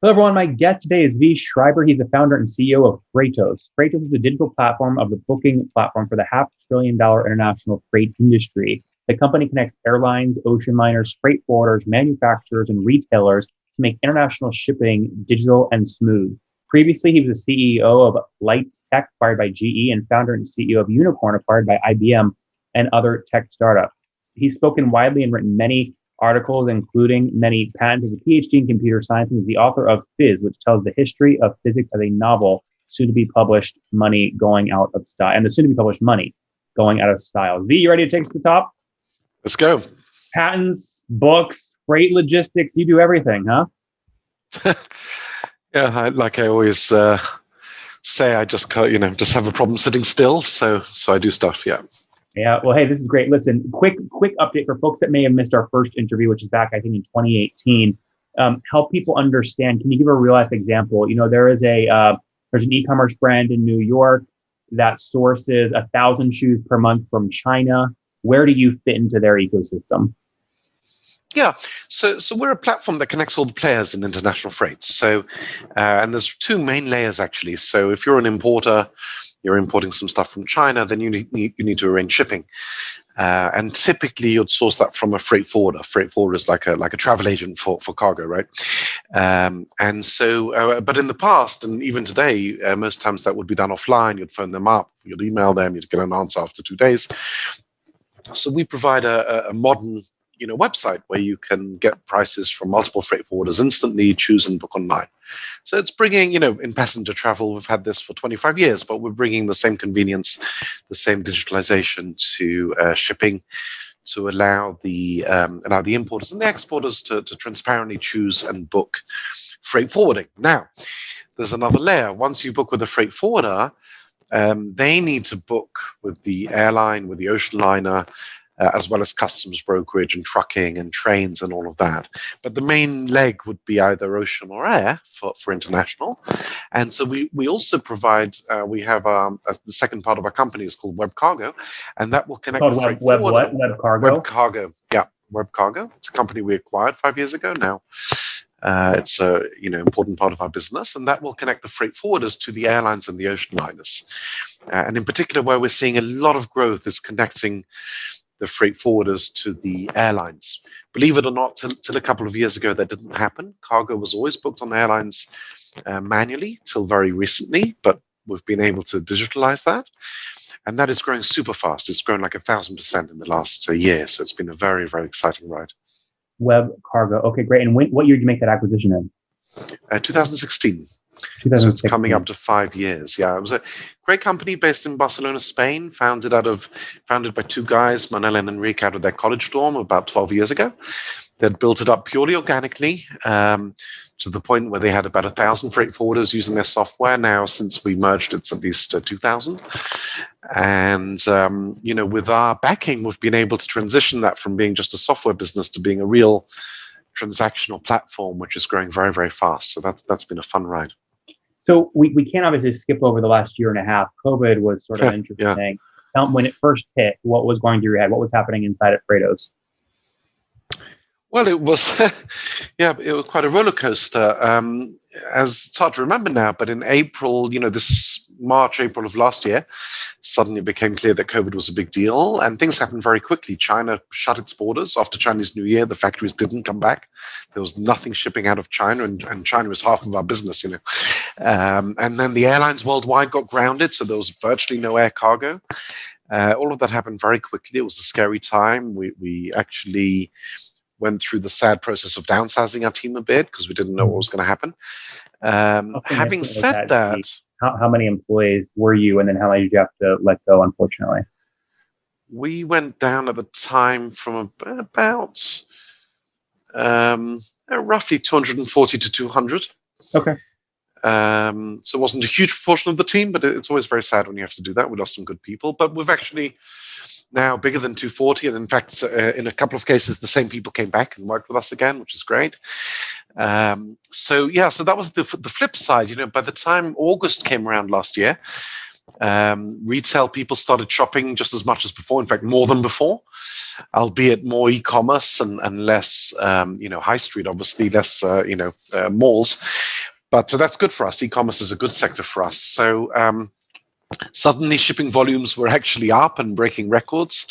Hello, everyone. My guest today is V. Schreiber. He's the founder and CEO of Freightos. Freightos is the digital platform of the booking platform for the $500 billion international freight industry. The company connects airlines, ocean liners, freight forwarders, manufacturers, and retailers to make international shipping digital and smooth. Previously, he was the CEO of Light Tech, acquired by GE, and founder and CEO of Unicorn, acquired by IBM and other tech startups. He's spoken widely and written many articles, including many patents, as a PhD in computer science, and is the author of Phys, which tells the history of physics as a novel, soon to be published, Money Going Out of Style, and the soon to be published Money Going Out of Style. V, you ready to take us to the top? Let's go. Patents, books, freight logistics, you do everything, huh? Yeah, I always say, I just just have a problem sitting still. So I do stuff. Yeah. Yeah, well, hey, this is great. Listen, quick update for folks that may have missed our first interview, which is back, I think, in 2018. Help people understand. Can you give a real life example? There's an e-commerce brand in New York that sources 1,000 shoes per month from China. Where do you fit into their ecosystem? Yeah, so we're a platform that connects all the players in international freight. So, and there's two main layers actually. So if you're an importer, you're importing some stuff from China, then you need to arrange shipping, and typically you'd source that from a freight forwarder. Freight forwarder is like a travel agent for cargo, right? And so, but in the past and even today, most times that would be done offline. You'd phone them up, you'd email them, you'd get an answer after 2 days. So we provide a modern website where you can get prices from multiple freight forwarders instantly, choose and book online. So it's bringing, in passenger travel, we've had this for 25 years, but we're bringing the same convenience, the same digitalization to shipping, to allow the importers and the exporters to transparently choose and book freight forwarding. Now, there's another layer. Once you book with a freight forwarder, they need to book with the airline, with the ocean liner, as well as customs brokerage and trucking and trains and all of that. But the main leg would be either ocean or air for international. And so we also provide, we have the second part of our company is called Web Cargo, and that will connect the freight Web forwarder. what? Web Cargo? Web Cargo, yeah. Web Cargo. It's a company we acquired 5 years ago now. It's a important part of our business, and that will connect the freight forwarders to the airlines and the ocean liners. And in particular, where we're seeing a lot of growth is connecting the freight forwarders to the airlines. Believe it or not, till a couple of years ago, that didn't happen. Cargo was always booked on airlines manually till very recently, but we've been able to digitalize that. And that is growing super fast. It's grown like 1,000% in the last year. So it's been a very, very exciting ride. Web Cargo. Okay, great. And what year did you make that acquisition in? 2016. 2016. So it's coming up to 5 years. Yeah, it was a great company based in Barcelona, Spain, founded by two guys, Manel and Enrique, out of their college dorm about 12 years ago. They'd built it up purely organically, to the point where they had about 1,000 freight forwarders using their software. Now, since we merged, it's at least 2,000. And, with our backing, we've been able to transition that from being just a software business to being a real transactional platform, which is growing very, very fast. So that's been a fun ride. So we can't obviously skip over the last year and a half. COVID was sort of interesting. Yeah. When it first hit, what was going through your head? What was happening inside at Freightos? Well, it was, it was quite a roller coaster. As it's hard to remember now, but in April, this March, April of last year, suddenly it became clear that COVID was a big deal, and things happened very quickly. China shut its borders after Chinese New Year. The factories didn't come back. There was nothing shipping out of China, and China was half of our business, And then the airlines worldwide got grounded, so there was virtually no air cargo. All of that happened very quickly. It was a scary time. We actually went through the sad process of downsizing our team a bit because we didn't know what was going to happen. Having said that, how many employees were you, and then how many did you have to let go, unfortunately? We went down at the time from about roughly 240 to 200. Okay. So it wasn't a huge proportion of the team, but it's always very sad when you have to do that. We lost some good people, but we've actually now bigger than 240, and in fact, in a couple of cases, the same people came back and worked with us again, which is great. So that was the flip side. By the time August came around last year, Retail people started shopping just as much as before, in fact, more than before, albeit more e-commerce and less, high street, obviously, less, malls. But so that's good for us. E-commerce is a good sector for us. So suddenly shipping volumes were actually up and breaking records.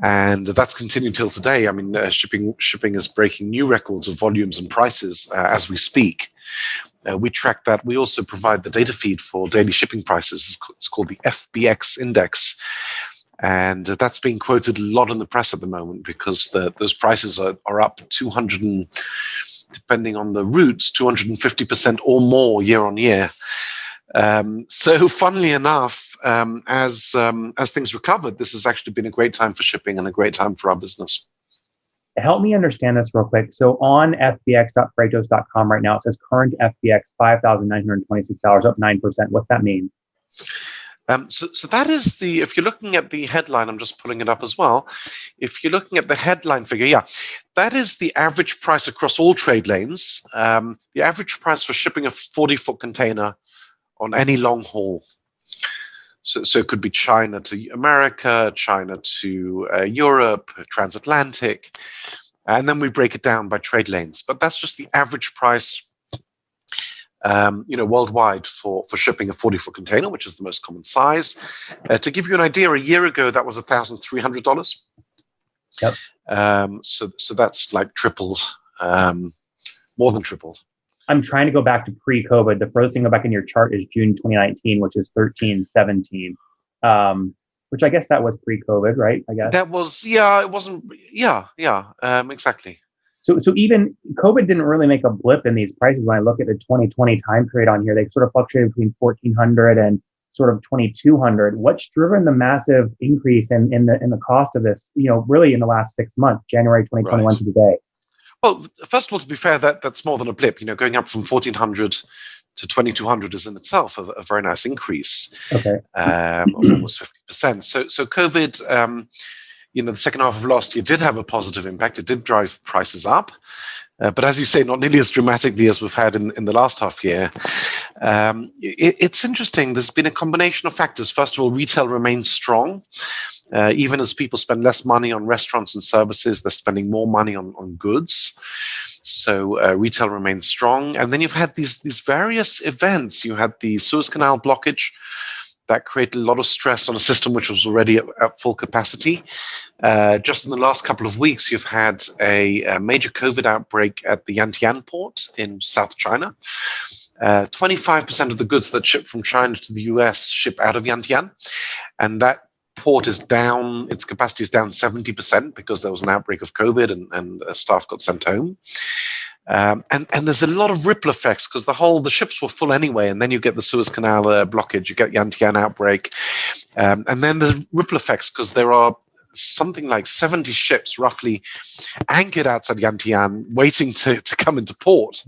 And that's continued till today. I mean, shipping is breaking new records of volumes and prices as we speak. We track that. We also provide the data feed for daily shipping prices. It's called the FBX index. And that's being quoted a lot in the press at the moment because those prices are up 200, depending on the routes, 250% or more year on year. So funnily enough, as things recovered, this has actually been a great time for shipping and a great time for our business. Help me understand this real quick. So on fbx.freightos.com right now, it says current FBX $5,926, up 9%. What's that mean? So that is if you're looking at the headline, I'm just pulling it up as well. If you're looking at the headline figure, that is the average price across all trade lanes. The average price for shipping a 40-foot container on any long haul. So it could be China to America, China to Europe, transatlantic, and then we break it down by trade lanes. But that's just the average price, worldwide for shipping a 40-foot container, which is the most common size. To give you an idea, a year ago that was $1,300. Yep. So that's like tripled, more than tripled. I'm trying to go back to pre-COVID. The furthest thing go back in your chart is June 2019, which is 1317, which I guess that was pre-COVID, right? I guess that was, it wasn't, exactly. So even COVID didn't really make a blip in these prices. When I look at the 2020 time period on here, they sort of fluctuated between 1,400 and sort of 2,200. What's driven the massive increase in the cost of this? Really in the last 6 months, January 2021 to today. Well, first of all, to be fair, that's more than a blip. Going up from 1,400 to 2,200 is in itself a very nice increase. Okay. Of almost 50%. So COVID, the second half of last year did have a positive impact. It did drive prices up. But as you say, not nearly as dramatically as we've had in the last half year. It's interesting. There's been a combination of factors. First of all, retail remains strong. Even as people spend less money on restaurants and services, they're spending more money on goods. So retail remains strong. And then you've had these various events. You had the Suez Canal blockage that created a lot of stress on a system which was already at full capacity. Just in the last couple of weeks, you've had a major COVID outbreak at the Yantian port in South China. 25% of the goods that ship from China to the US ship out of Yantian. And that port is down, its capacity is down 70% because there was an outbreak of COVID and staff got sent home. And there's a lot of ripple effects because the ships were full anyway, and then you get the Suez Canal blockage, you get Yantian outbreak, and then there's ripple effects because there are something like 70 ships roughly anchored outside Yantian waiting to come into port.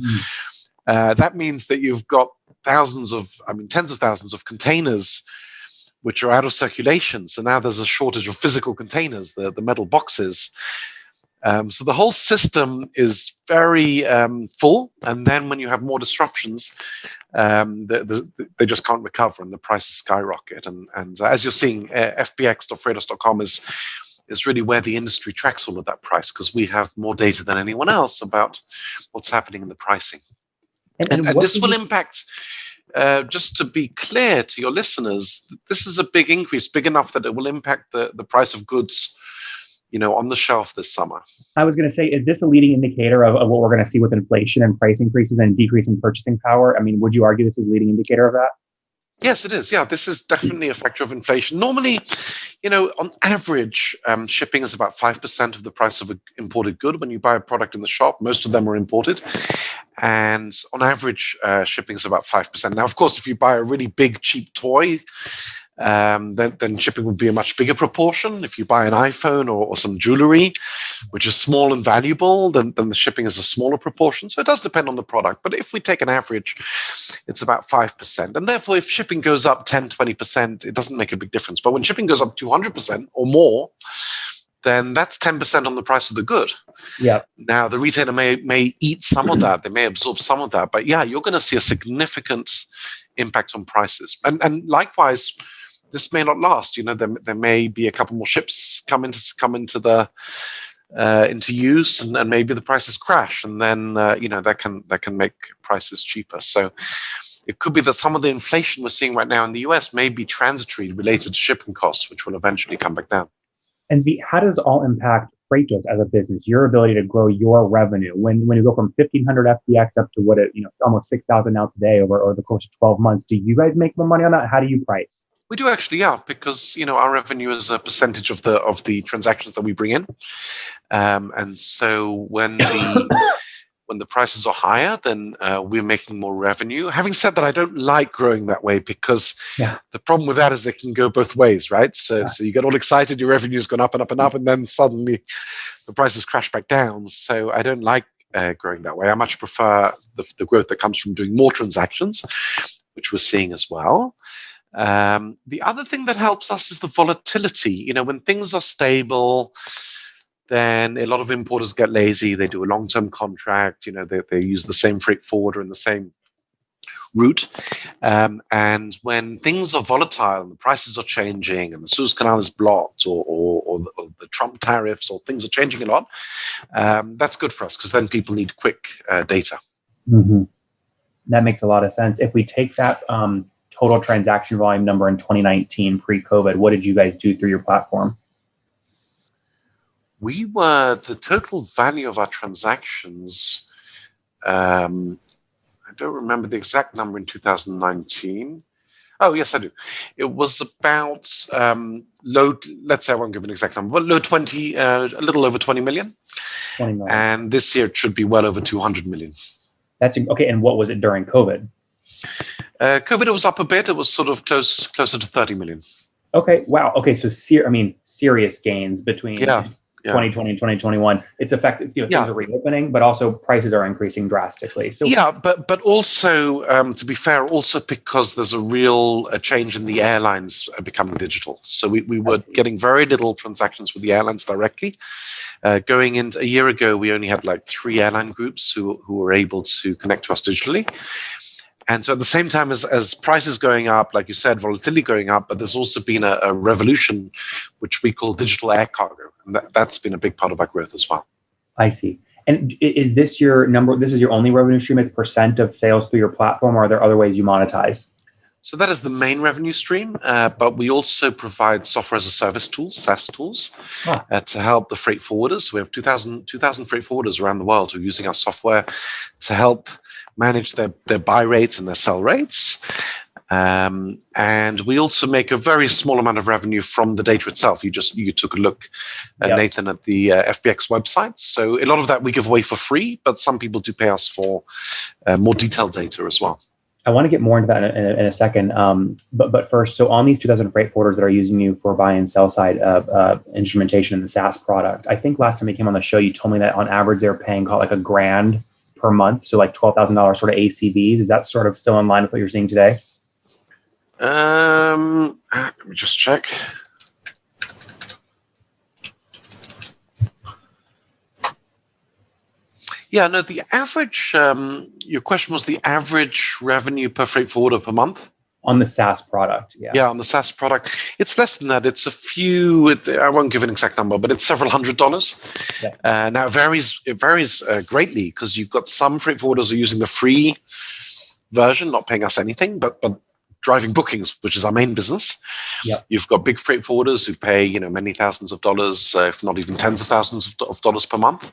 That means that you've got tens of thousands of containers which are out of circulation. So now there's a shortage of physical containers, the metal boxes. So the whole system is very full. And then when you have more disruptions, they just can't recover and the prices skyrocket. And as you're seeing, fbx.freightos.com is really where the industry tracks all of that price because we have more data than anyone else about what's happening in the pricing. And this will impact... just to be clear to your listeners, this is a big increase, big enough that it will impact the price of goods, on the shelf this summer. I was going to say, is this a leading indicator of what we're going to see with inflation and price increases and decrease in purchasing power? I mean, would you argue this is a leading indicator of that? Yes, it is. Yeah, this is definitely a factor of inflation. Normally, on average, shipping is about 5% of the price of an imported good. When you buy a product in the shop, most of them are imported. And on average, shipping is about 5%. Now, of course, if you buy a really big, cheap toy, then shipping would be a much bigger proportion. If you buy an iPhone or some jewelry, which is small and valuable, then the shipping is a smaller proportion. So it does depend on the product. But if we take an average, it's about 5%. And therefore, if shipping goes up 10, 20%, it doesn't make a big difference. But when shipping goes up 200% or more, then that's 10% on the price of the good. Yeah. Now, the retailer may eat some of that. They may absorb some of that. But yeah, you're going to see a significant impact on prices. And likewise, this may not last. There may be a couple more ships come into use, and maybe the prices crash, and then that can make prices cheaper. So it could be that some of the inflation we're seeing right now in the US may be transitory, related to shipping costs, which will eventually come back down. And how does it all impact Freightos as a business, your ability to grow your revenue? When you go from 1,500 FBX up to almost 6,000 now today over the course of 12 months, do you guys make more money on that? How do you price? We do actually, yeah, because our revenue is a percentage of the transactions that we bring in, and so when the prices are higher, then we're making more revenue. Having said that, I don't like growing that way, because the problem with that is it can go both ways, right? So you get all excited, your revenue's gone up and up and up, and then suddenly the prices crash back down. So I don't like growing that way. I much prefer the growth that comes from doing more transactions, which we're seeing as well. The other thing that helps us is the volatility. When things are stable, then a lot of importers get lazy. They do a long-term contract. They use the same freight forwarder and the same route. And when things are volatile and the prices are changing and the Suez Canal is blocked, or the Trump tariffs, or things are changing a lot, that's good for us, because then people need quick data. Mm-hmm. That makes a lot of sense. If we take that total transaction volume number in 2019 pre-COVID, what did you guys do through your platform? The total value of our transactions, I don't remember the exact number in 2019. Oh, yes, I do. It was about let's say I won't give an exact number, but a little over 20 million. 20 million. And this year it should be well over 200 million. That's okay. And what was it during COVID? COVID, it was up a bit. It was sort of closer to 30 million. Okay. Wow. Okay. So serious gains between 2020 and 2021. It's effective. Things are reopening, but also prices are increasing drastically. So but also to be fair, also because there's a real change in the airlines becoming digital. So we were getting very little transactions with the airlines directly. Going into a year ago, we only had like 3 airline groups who were able to connect to us digitally. And so at the same time as prices going up, like you said, volatility going up, but there's also been a revolution, which we call digital air cargo. And that's been a big part of our growth as well. I see. And is this your number? This is your only revenue stream? It's % of sales through your platform, or are there other ways you monetize? So that is the main revenue stream, but we also provide software as a service tools, SaaS tools, to help the freight forwarders. We have 2,000 freight forwarders around the world who are using our software to help manage their buy rates and their sell rates. And we also make a very small amount of revenue from the data itself. You took a look, Nathan, at the FBX website. So a lot of that we give away for free, but some people do pay us for more detailed data as well. I want to get more into that in a second. But first, so on these 2,000 freight forwarders that are using you for buy and sell side instrumentation in the SaaS product, I think last time you came on the show, you told me that on average they're paying like $1,000 per month, so like $12,000 sort of ACVs. Is that sort of still in line with what you're seeing today? Let me just check. Yeah, no, the average, your question was the average revenue per freight forwarder per month? On the SaaS product, yeah. Yeah, on the SaaS product. It's less than that. It's a few, I won't give an exact number, but it's several $100s. Yeah. Now, it varies greatly, because you've got some freight forwarders who are using the free version, not paying us anything, but driving bookings, which is our main business. Yep. You've got big freight forwarders who pay, many thousands of dollars, if not even tens of thousands of dollars per month.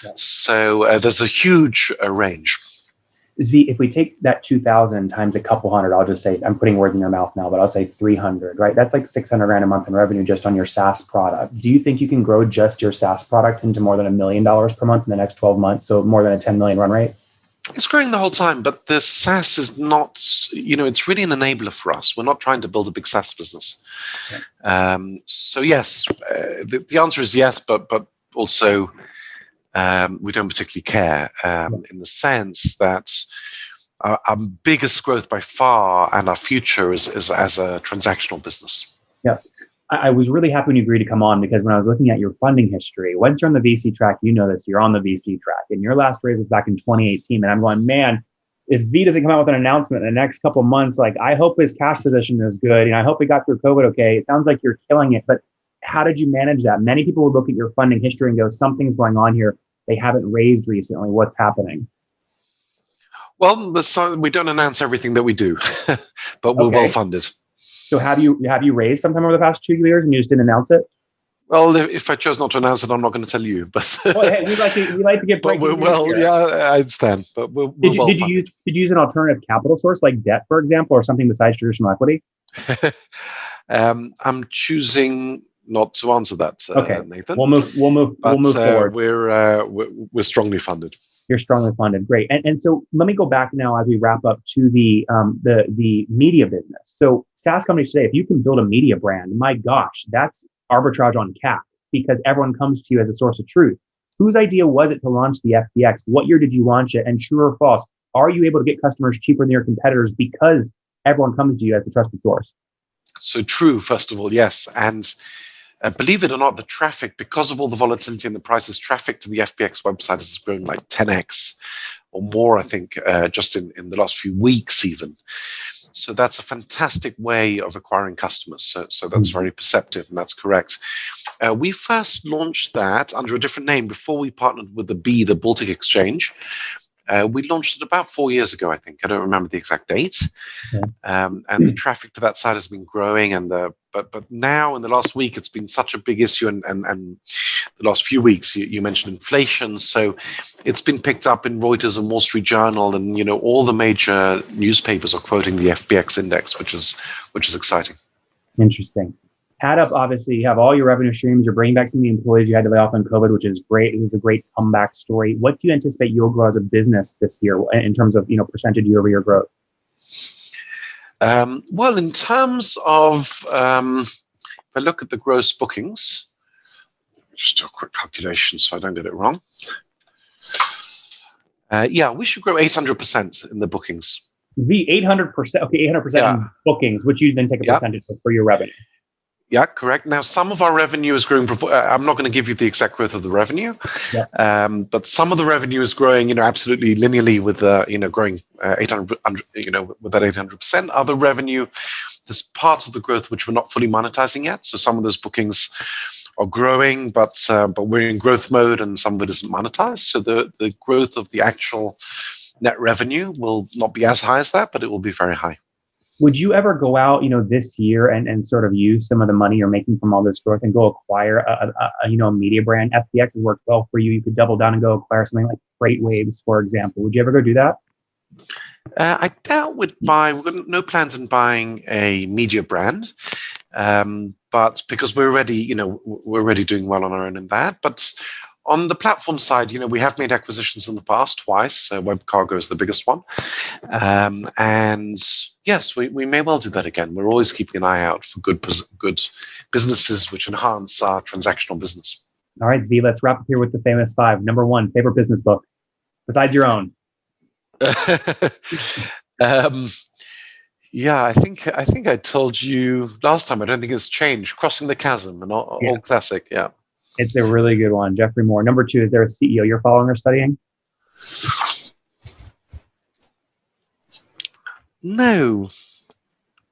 Yep. So there's a huge range. Zvi, if we take that 2,000 times a couple hundred, I'll just say, I'm putting words in your mouth now, but I'll say 300, right? That's like 600 grand a month in revenue just on your SaaS product. Do you think you can grow just your SaaS product into more than $1 million per month in the next 12 months? So more than a 10 million run rate? It's growing the whole time, but the SaaS is not, it's really an enabler for us. We're not trying to build a big SaaS business. Yeah. So yes, the answer is yes, but also we don't particularly care in the sense that our biggest growth by far and our future is as a transactional business. Yeah. I was really happy when you agreed to come on, because when I was looking at your funding history, once you're on the VC track, you know this, you're on the VC track. And your last raise was back in 2018. And I'm going, man, if Z doesn't come out with an announcement in the next couple of months, like I hope his cash position is good. I hope we got through COVID okay. It sounds like you're killing it, but how did you manage that? Many people would look at your funding history and go, something's going on here. They haven't raised recently. What's happening? Well, we don't announce everything that we do, but we're well funded. So have you raised sometime over the past 2 years and you just didn't announce it? Well, if I chose not to announce it, I'm not going to tell you. But well, hey, we like to get breaking news here. Yeah, I understand. But did you use an alternative capital source like debt, for example, or something besides traditional equity? I'm choosing not to answer that, okay. Nathan. We'll move forward. We're strongly funded. You're strongly funded. Great. And so let me go back now as we wrap up to the media business. So SaaS companies today, if you can build a media brand, my gosh, that's arbitrage on CAC because everyone comes to you as a source of truth. Whose idea was it to launch the FBX? What year did you launch it? And true or false, are you able to get customers cheaper than your competitors because everyone comes to you as the trusted source? So true, first of all, yes. And believe it or not, the traffic, because of all the volatility in the prices, traffic to the FBX website has grown like 10x or more, I think, just in the last few weeks even. So that's a fantastic way of acquiring customers. So that's very perceptive, and that's correct. We first launched that under a different name before we partnered with the Baltic Exchange. We launched it about 4 years ago, I think. I don't remember the exact date. And the traffic to that site has been growing. But now in the last week, it's been such a big issue. And the last few weeks, you mentioned inflation. So it's been picked up in Reuters and Wall Street Journal. And, all the major newspapers are quoting the FBX index, which is exciting. Interesting. Add up, obviously, you have all your revenue streams. You're bringing back some of the employees you had to lay off in COVID, which is great. It was a great comeback story. What do you anticipate you'll grow as a business this year in terms of percentage year-over-year growth? Well, in terms of, if I look at the gross bookings, just do a quick calculation so I don't get it wrong. We should grow 800% in the bookings. The 800%, okay, 800% in bookings, which you then take a percentage for your revenue. Yeah, correct. Now, some of our revenue is growing. I'm not going to give you the exact growth of the revenue, but some of the revenue is growing, absolutely linearly with, growing 800, with that 800%. Other revenue, there's parts of the growth which we're not fully monetizing yet. So some of those bookings are growing, but we're in growth mode, and some of it isn't monetized. So the growth of the actual net revenue will not be as high as that, but it will be very high. Would you ever go out, this year and sort of use some of the money you're making from all this growth and go acquire a media brand? FBX has worked well for you. You could double down and go acquire something like Freightos, for example. Would you ever go do that? I doubt we've got no plans in buying a media brand, but because we're already doing well on our own in that. But on the platform side, we have made acquisitions in the past twice. WebCargo is the biggest one. And yes, we may well do that again. We're always keeping an eye out for good businesses which enhance our transactional business. All right, Zvi, let's wrap up here with the famous 5. Number 1, favorite business book, besides your own. I think I told you last time. I don't think it's changed. Crossing the Chasm, an old classic. Yeah. It's a really good one. Jeffrey Moore. Number 2, is there a CEO you're following or studying? No.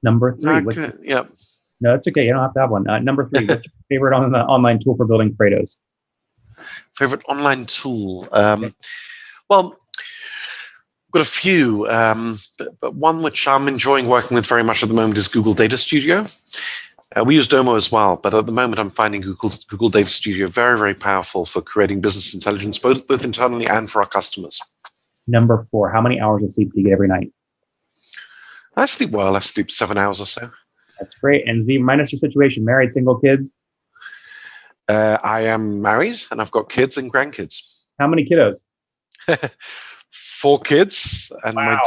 Number 3. No, that's okay. You don't have to have one. Number 3, what's your favorite online tool for building Freightos? Favorite online tool? Well, I've got a few, but one which I'm enjoying working with very much at the moment is Google Data Studio. We use Domo as well, but at the moment I'm finding Google Data Studio very, very powerful for creating business intelligence, both internally and for our customers. Number 4, how many hours of sleep do you get every night? I sleep well. I sleep 7 hours or so. That's great. And Z, minus your situation, married, single, kids? I am married, and I've got kids and grandkids. How many kiddos? 4 kids, and my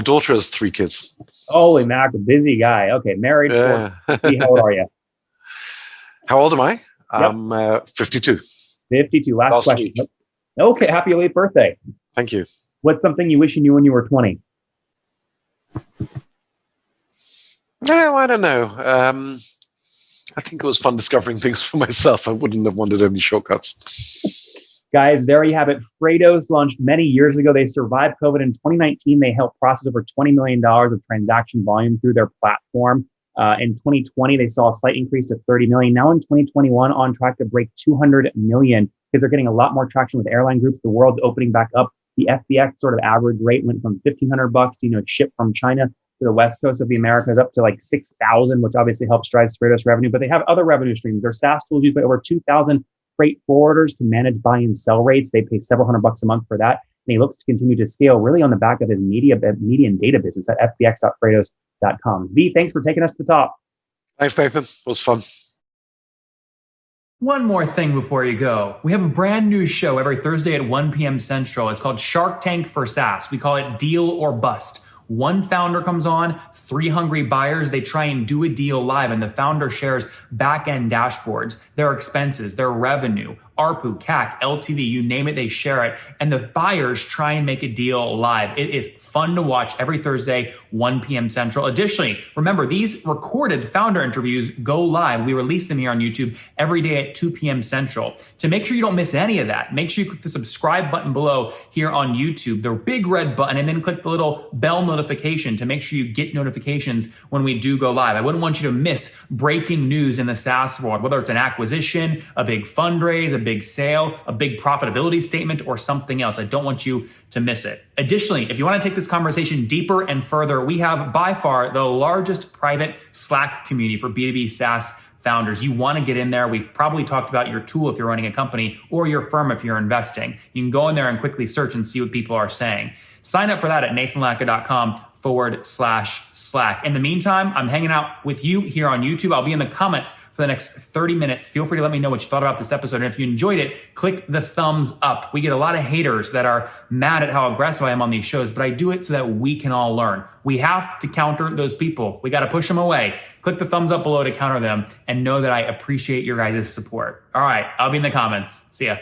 daughter has 3 kids. Holy mackerel, busy guy. Okay, married. Yeah. How old are you? How old am I? Yep. I'm 52. 52. Last question. Week. Okay, happy late birthday. Thank you. What's something you wish you knew when you were 20? No, I don't know. I think it was fun discovering things for myself. I wouldn't have wanted any shortcuts. Guys, there you have it. Freightos launched many years ago. They survived COVID. In 2019, they helped process over $20 million of transaction volume through their platform. In 2020, they saw a slight increase to 30 million. Now in 2021, on track to break 200 million because they're getting a lot more traction with airline groups. The world's opening back up. The FBX sort of average rate went from $1,500 to, ship from China to the West Coast of the Americas up to like 6,000, which obviously helps drive Freightos revenue. But they have other revenue streams. Their SaaS tools used by over 2,000 freight forwarders to manage buy and sell rates. They pay several $100 a month for that. And he looks to continue to scale really on the back of his media and data business at fbx.freightos.com. V, thanks for taking us to the top. Thanks, Nathan. It was fun. One more thing before you go. We have a brand new show every Thursday at 1 p.m. Central. It's called Shark Tank for SaaS. We call it Deal or Bust. One founder comes on, 3 hungry buyers, they try and do a deal live, and the founder shares back-end dashboards, their expenses, their revenue, ARPU, CAC, LTV, you name it, they share it. And the buyers try and make a deal live. It is fun to watch every Thursday, 1 p.m. Central. Additionally, remember, these recorded founder interviews go live. We release them here on YouTube every day at 2 p.m. Central. To make sure you don't miss any of that, make sure you click the subscribe button below here on YouTube, the big red button, and then click the little bell notification to make sure you get notifications when we do go live. I wouldn't want you to miss breaking news in the SaaS world, whether it's an acquisition, a big fundraise, a big sale, a big profitability statement, or something else. I don't want you to miss it. Additionally, if you want to take this conversation deeper and further, we have by far the largest private Slack community for B2B SaaS founders. You want to get in there. We've probably talked about your tool if you're running a company or your firm if you're investing. You can go in there and quickly search and see what people are saying. Sign up for that at nathanlatka.com/Slack. In the meantime, I'm hanging out with you here on YouTube. I'll be in the comments for the next 30 minutes. Feel free to let me know what you thought about this episode. And if you enjoyed it, click the thumbs up. We get a lot of haters that are mad at how aggressive I am on these shows, but I do it so that we can all learn. We have to counter those people. We got to push them away. Click the thumbs up below to counter them and know that I appreciate your guys' support. All right, I'll be in the comments. See ya.